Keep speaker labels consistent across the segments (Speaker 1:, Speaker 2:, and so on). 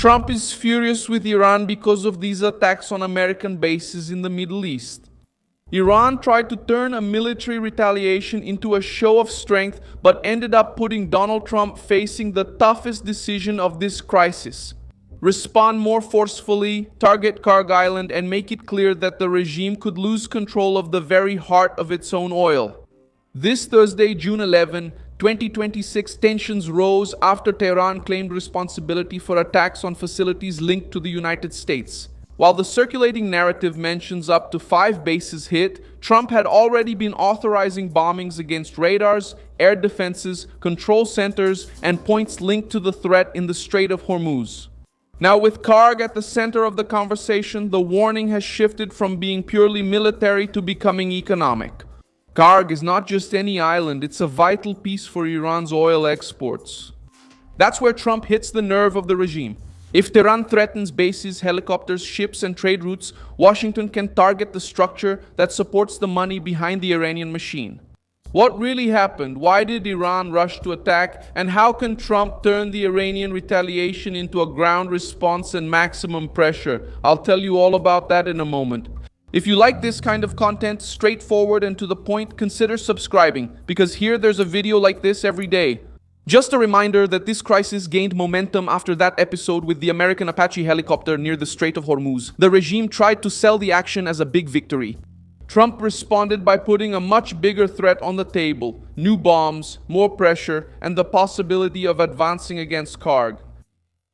Speaker 1: Trump is furious with Iran because of these attacks on American bases in the Middle East. Iran tried to turn a military retaliation into a show of strength, but ended up putting Donald Trump facing the toughest decision of this crisis. Respond more forcefully, target Karg Island, and make it clear that the regime could lose control of the very heart of its own oil. This Thursday, June 11, 2026, tensions rose after Tehran claimed responsibility for attacks on facilities linked to the United States. While the circulating narrative mentions up to 5 bases hit, Trump had already been authorizing bombings against radars, air defenses, control centers, and points linked to the threat in the Strait of Hormuz. Now, with Karg at the center of the conversation, the warning has shifted from being purely military to becoming economic. Karg is not just any island, it's a vital piece for Iran's oil exports. That's where Trump hits the nerve of the regime. If Tehran threatens bases, helicopters, ships, and trade routes, Washington can target the structure that supports the money behind the Iranian machine. What really happened? Why did Iran rush to attack? And how can Trump turn the Iranian retaliation into a ground response and maximum pressure? I'll tell you all about that in a moment. If you like this kind of content, straightforward and to the point, consider subscribing, because here there's a video like this every day. Just a reminder that this crisis gained momentum after that episode with the American Apache helicopter near the Strait of Hormuz. The regime tried to sell the action as a big victory. Trump responded by putting a much bigger threat on the table: new bombs, more pressure, and the possibility of advancing against Karg.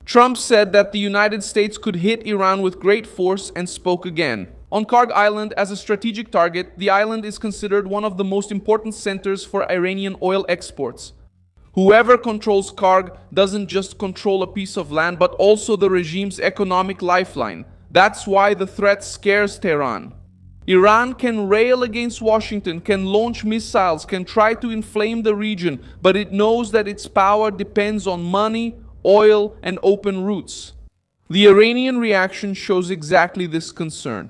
Speaker 1: Trump said that the United States could hit Iran with great force and spoke again. On Karg Island, as a strategic target, the island is considered one of the most important centers for Iranian oil exports. Whoever controls Karg doesn't just control a piece of land, but also the regime's economic lifeline. That's why the threat scares Tehran. Iran can rail against Washington, can launch missiles, can try to inflame the region, but it knows that its power depends on money, oil, and open routes. The Iranian reaction shows exactly this concern.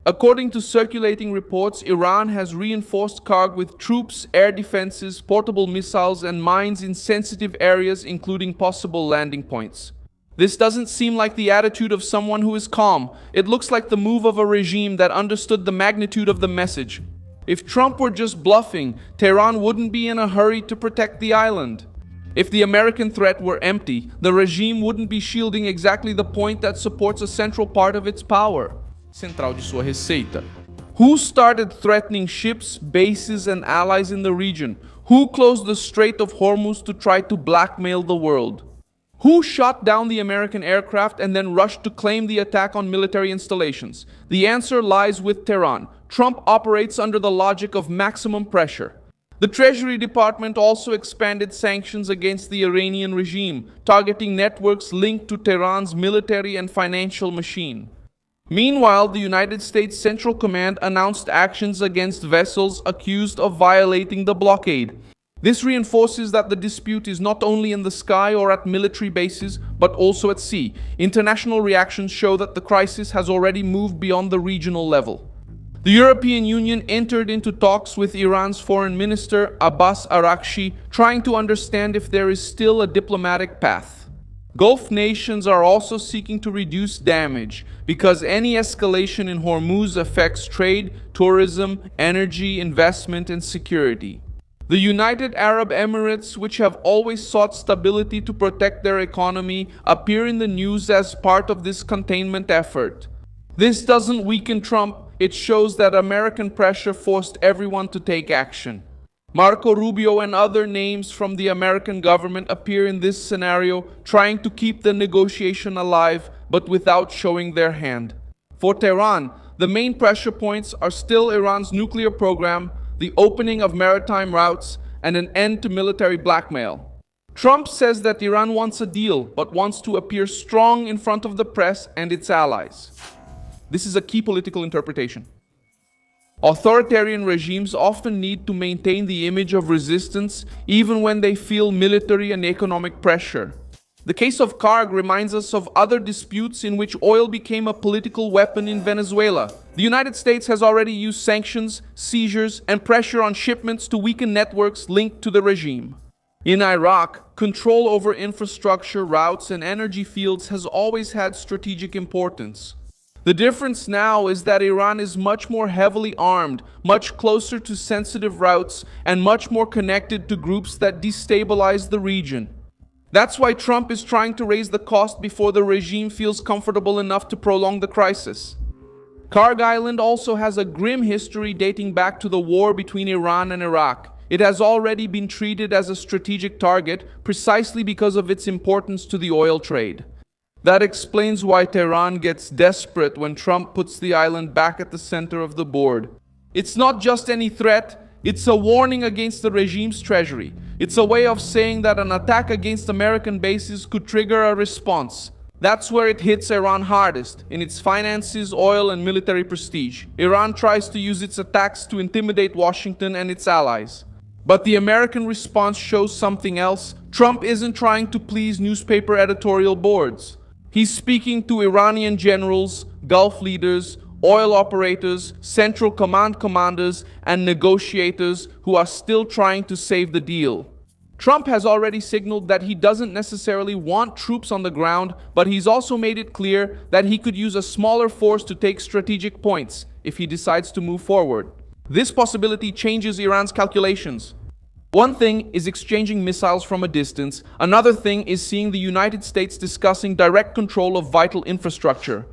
Speaker 1: According to circulating reports, Iran has reinforced Karg with troops, air defenses, portable missiles, and mines in sensitive areas, including possible landing points. This doesn't seem like the attitude of someone who is calm. It looks like the move of a regime that understood the magnitude of the message. If Trump were just bluffing, Tehran wouldn't be in a hurry to protect the island. If the American threat were empty, the regime wouldn't be shielding exactly the point that supports a central part of its power. Central de sua receita. Who started threatening ships, bases, and allies in the region? Who closed the Strait of Hormuz to try to blackmail the world? Who shot down the American aircraft and then rushed to claim the attack on military installations? The answer lies with Tehran. Trump operates under the logic of maximum pressure. The Treasury Department also expanded sanctions against the Iranian regime, targeting networks linked to Tehran's military and financial machine. Meanwhile, the United States Central Command announced actions against vessels accused of violating the blockade. This reinforces that the dispute is not only in the sky or at military bases, but also at sea. International reactions show that the crisis has already moved beyond the regional level. The European Union entered into talks with Iran's Foreign Minister Abbas Araghchi, trying to understand if there is still a diplomatic path. Gulf nations are also seeking to reduce damage, because any escalation in Hormuz affects trade, tourism, energy, investment, and security. The United Arab Emirates, which have always sought stability to protect their economy, appear in the news as part of this containment effort. This doesn't weaken Trump, it shows that American pressure forced everyone to take action. Marco Rubio and other names from the American government appear in this scenario, trying to keep the negotiation alive, but without showing their hand. For Tehran, the main pressure points are still Iran's nuclear program, the opening of maritime routes, and an end to military blackmail. Trump says that Iran wants a deal, but wants to appear strong in front of the press and its allies. This is a key political interpretation. Authoritarian regimes often need to maintain the image of resistance even when they feel military and economic pressure. The case of Karg reminds us of other disputes in which oil became a political weapon in Venezuela. The United States has already used sanctions, seizures, and pressure on shipments to weaken networks linked to the regime. In Iraq, control over infrastructure, routes, and energy fields has always had strategic importance. The difference now is that Iran is much more heavily armed, much closer to sensitive routes, and much more connected to groups that destabilize the region. That's why Trump is trying to raise the cost before the regime feels comfortable enough to prolong the crisis. Karg Island also has a grim history dating back to the war between Iran and Iraq. It has already been treated as a strategic target precisely because of its importance to the oil trade. That explains why Tehran gets desperate when Trump puts the island back at the center of the board. It's not just any threat, it's a warning against the regime's treasury. It's a way of saying that an attack against American bases could trigger a response. That's where it hits Iran hardest, in its finances, oil, and military prestige. Iran tries to use its attacks to intimidate Washington and its allies. But the American response shows something else. Trump isn't trying to please newspaper editorial boards. He's speaking to Iranian generals, Gulf leaders, oil operators, central command commanders, and negotiators who are still trying to save the deal. Trump has already signaled that he doesn't necessarily want troops on the ground, but he's also made it clear that he could use a smaller force to take strategic points if he decides to move forward. This possibility changes Iran's calculations. One thing is exchanging missiles from a distance. Another thing is seeing the United States discussing direct control of vital infrastructure.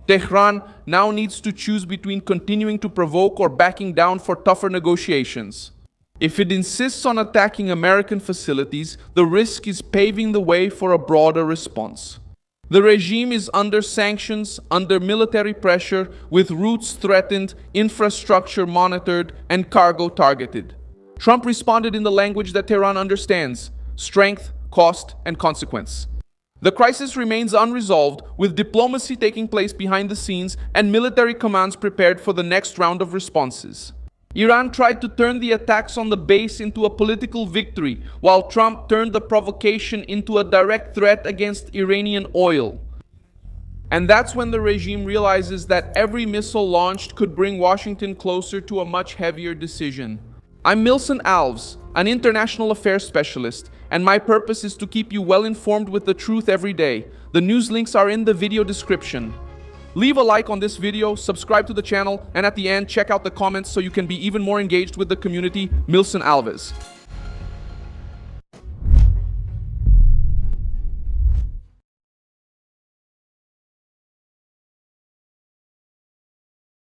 Speaker 1: Tehran now needs to choose between continuing to provoke or backing down for tougher negotiations. If it insists on attacking American facilities, the risk is paving the way for a broader response. The regime is under sanctions, under military pressure, with routes threatened, infrastructure monitored, and cargo targeted. Trump responded in the language that Tehran understands: strength, cost, and consequence. The crisis remains unresolved, with diplomacy taking place behind the scenes and military commands prepared for the next round of responses. Iran tried to turn the attacks on the base into a political victory, while Trump turned the provocation into a direct threat against Iranian oil. And that's when the regime realizes that every missile launched could bring Washington closer to a much heavier decision. I'm Milson Alves, an international affairs specialist, and my purpose is to keep you well informed with the truth every day. The news links are in the video description. Leave a like on this video, subscribe to the channel, and at the end, check out the comments so you can be even more engaged with the community. Milson Alves.